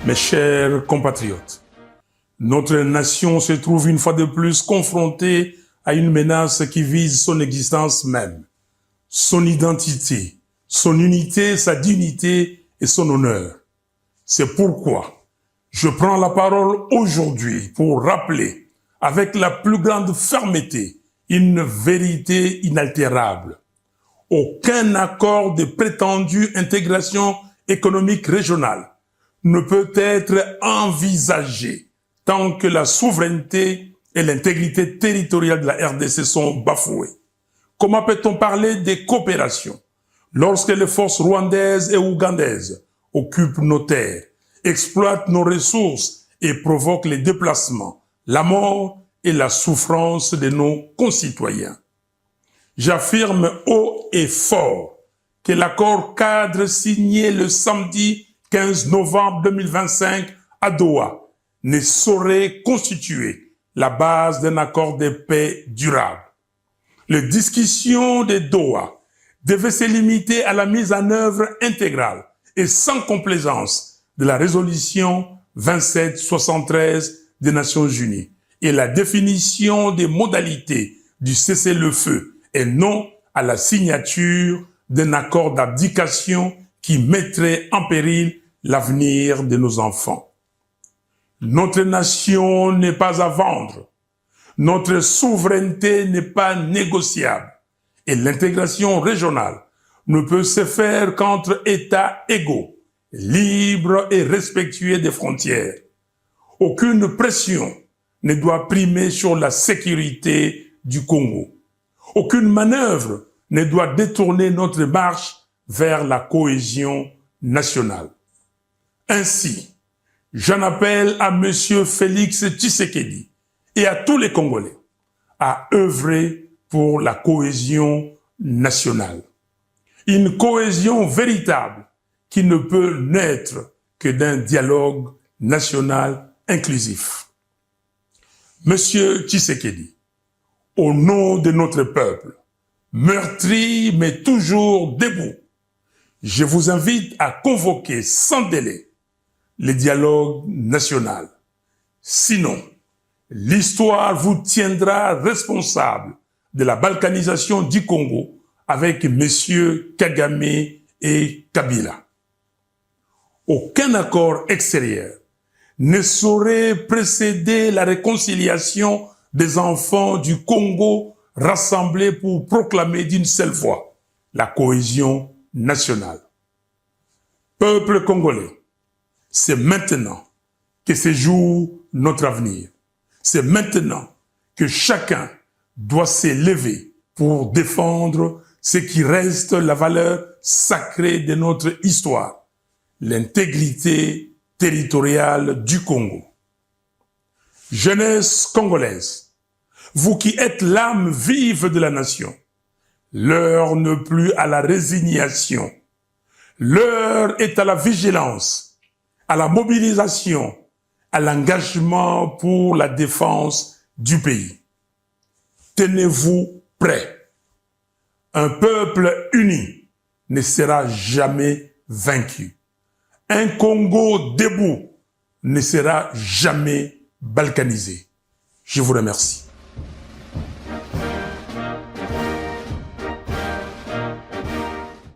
Mes chers compatriotes, notre nation se trouve une fois de plus confrontée à une menace qui vise son existence même, son identité, son unité, sa dignité et son honneur. C'est pourquoi je prends la parole aujourd'hui pour rappeler avec la plus grande fermeté une vérité inaltérable. Aucun accord de prétendue intégration économique régionale ne peut être envisagé tant que la souveraineté et l'intégrité territoriale de la RDC sont bafouées. Comment peut-on parler de coopération lorsque les forces rwandaises et ougandaises occupent nos terres, exploitent nos ressources et provoquent les déplacements, la mort et la souffrance de nos concitoyens? J'affirme haut et fort que l'accord cadre signé le samedi 15 novembre 2025 à Doha ne saurait constituer la base d'un accord de paix durable. Les discussions de Doha devaient se limiter à la mise en œuvre intégrale et sans complaisance de la résolution 2773 des Nations Unies et la définition des modalités du cessez-le-feu et non à la signature d'un accord d'abdication qui mettrait en péril l'avenir de nos enfants. Notre nation n'est pas à vendre. Notre souveraineté n'est pas négociable. Et l'intégration régionale ne peut se faire qu'entre États égaux, libres et respectueux des frontières. Aucune pression ne doit primer sur la sécurité du Congo. Aucune manœuvre ne doit détourner notre marche vers la cohésion nationale. Ainsi, j'en appelle à M. Félix Tshisekedi et à tous les Congolais à œuvrer pour la cohésion nationale. Une cohésion véritable qui ne peut naître que d'un dialogue national inclusif. Monsieur Tshisekedi, au nom de notre peuple, meurtri mais toujours debout, je vous invite à convoquer sans délai le dialogue national. Sinon, l'histoire vous tiendra responsable de la balkanisation du Congo avec messieurs Kagame et Kabila. Aucun accord extérieur ne saurait précéder la réconciliation des enfants du Congo rassemblés pour proclamer d'une seule voix la cohésion nationale. Peuple congolais, c'est maintenant que se joue notre avenir. C'est maintenant que chacun doit s'élever pour défendre ce qui reste la valeur sacrée de notre histoire, l'intégrité territoriale du Congo. Jeunesse congolaise, vous qui êtes l'âme vive de la nation, l'heure n'est plus à la résignation, l'heure est à la vigilance, à la mobilisation, à l'engagement pour la défense du pays. Tenez-vous prêts. Un peuple uni ne sera jamais vaincu. Un Congo debout ne sera jamais balkanisé. Je vous remercie.